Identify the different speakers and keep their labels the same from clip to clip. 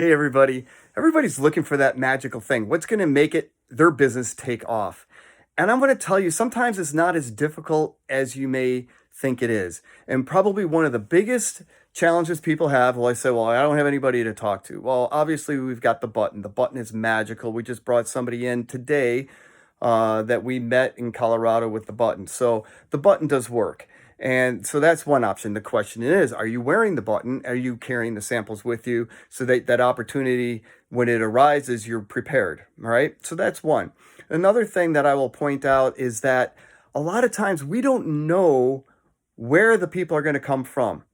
Speaker 1: Hey, everybody. Everybody's looking for that magical thing. What's going to make their business take off? And I'm going to tell you, sometimes it's not as difficult as you may think it is. And probably one of the biggest challenges people have, well, I say, well, I don't have anybody to talk to. Well, obviously, we've got the button. The button is magical. We just brought somebody in today that we met in Colorado with the button. So the button does work. And so that's one option. The question is, are you wearing the button? Are you carrying the samples with you so that that opportunity, when it arises, you're prepared? All right. So that's one. Another thing that I will point out is that a lot of times we don't know where the people are going to come from.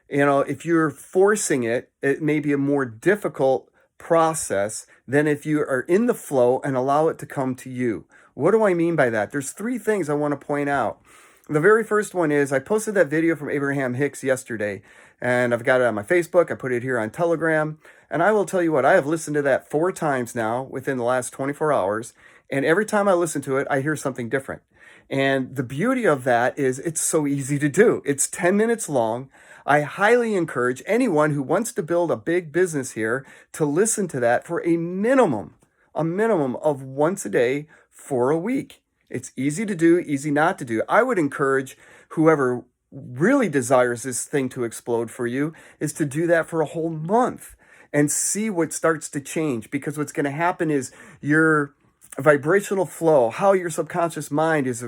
Speaker 1: If you're forcing it, it may be a more difficult process than if you are in the flow and allow it to come to you. What do I mean by that? There's three things I want to point out. The very first one is I posted that video from Abraham Hicks yesterday, and I've got it on my Facebook. I put it here on Telegram, and I will tell you what, I have listened to that 4 times now within the last 24 hours, and every time I listen to it, I hear something different. And the beauty of that is it's so easy to do. It's 10 minutes long. I highly encourage anyone who wants to build a big business here to listen to that for a minimum of once a day for a week. It's easy to do, easy not to do. I would encourage whoever really desires this thing to explode for you is to do that for a whole month and see what starts to change, because what's going to happen is your vibrational flow, how your subconscious mind is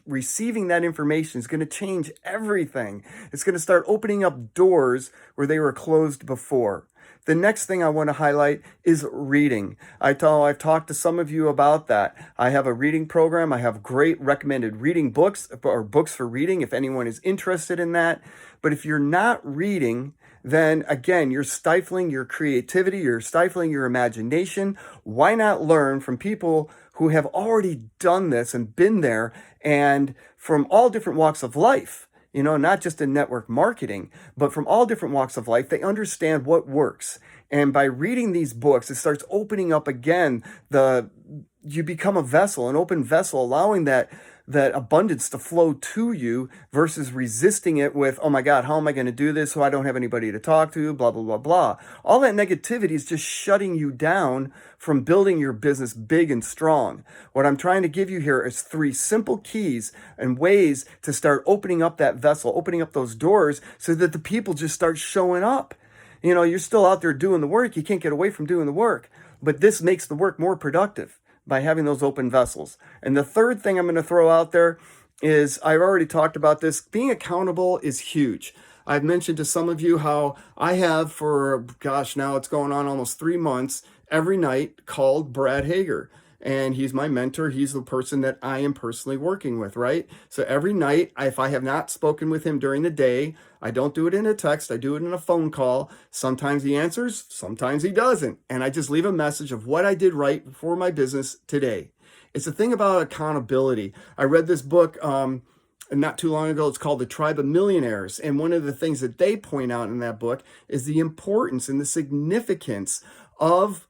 Speaker 1: receiving that information, is going to change everything. It's going to start opening up doors where they were closed before. The next thing I want to highlight is reading. I've talked to some of you about that. I have a reading program. I have great recommended reading books or books for reading if anyone is interested in that. But if you're not reading, then again, you're stifling your creativity, you're stifling your imagination. Why not learn from people who have already done this and been there, and from all different walks of life? Not just in network marketing, but from all different walks of life. They understand what works. And by reading these books, it starts opening up again you become a vessel, an open vessel, allowing that abundance to flow to you versus resisting it with, oh my God, how am I going to do this? So I don't have anybody to talk to, blah, blah, blah, blah. All that negativity is just shutting you down from building your business big and strong. What I'm trying to give you here is 3 simple keys and ways to start opening up that vessel, opening up those doors so that the people just start showing up. You're still out there doing the work. You can't get away from doing the work, but this makes the work more productive by having those open vessels. And the third thing I'm going to throw out there is, I've already talked about this, being accountable is huge. I've mentioned to some of you how I have for, gosh, now it's going on almost 3 months, every night called Brad Hager. And he's my mentor. He's the person that I am personally working with, right? So every night, if I have not spoken with him during the day, I don't do it in a text. I do it in a phone call. Sometimes he answers, sometimes he doesn't. And I just leave a message of what I did right for my business today. It's the thing about accountability. I read this book not too long ago. It's called The Tribe of Millionaires. And one of the things that they point out in that book is the importance and the significance of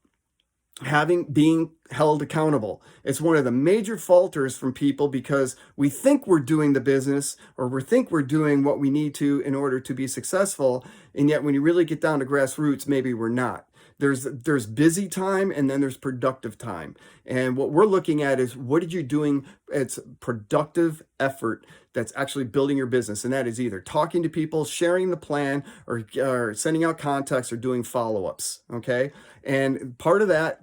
Speaker 1: being held accountable. It's one of the major falters from people, because we think we're doing the business, or we think we're doing what we need to in order to be successful, and yet when you really get down to grassroots, maybe we're not. There's busy time, and then there's productive time. And what we're looking at is, what are you doing? It's productive effort that's actually building your business. And that is either talking to people, sharing the plan, or sending out contacts, or doing follow-ups. Okay. And part of that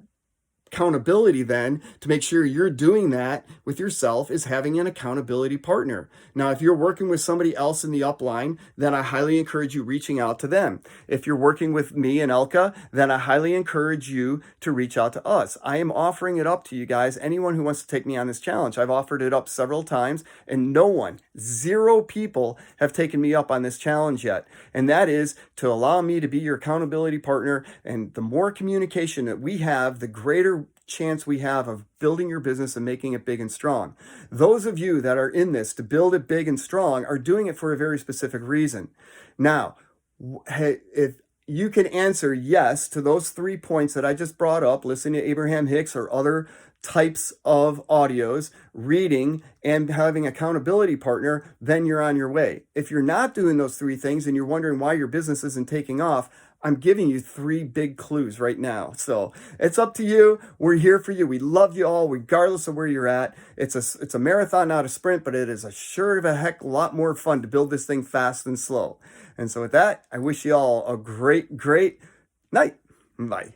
Speaker 1: accountability then, to make sure you're doing that with yourself, is having an accountability partner. Now, if you're working with somebody else in the upline, then I highly encourage you reaching out to them. If you're working with me and Elka, then I highly encourage you to reach out to us. I am offering it up to you guys. Anyone who wants to take me on this challenge, I've offered it up several times, and zero people have taken me up on this challenge yet. And that is to allow me to be your accountability partner. And the more communication that we have, the greater chance we have of building your business and making it big and strong. Those of you that are in this to build it big and strong are doing it for a very specific reason. Now, if you can answer yes to those 3 points that I just brought up, listening to Abraham Hicks or other types of audios, reading, and having accountability partner, then you're on your way. If you're not doing those 3 things and you're wondering why your business isn't taking off, I'm giving you three big clues right now. So it's up to you. We're here for you. We love you all, regardless of where you're at. It's a marathon, not a sprint, but it is a sure of a heck a lot more fun to build this thing fast than slow. And so with that, I wish you all a great, great night. Bye.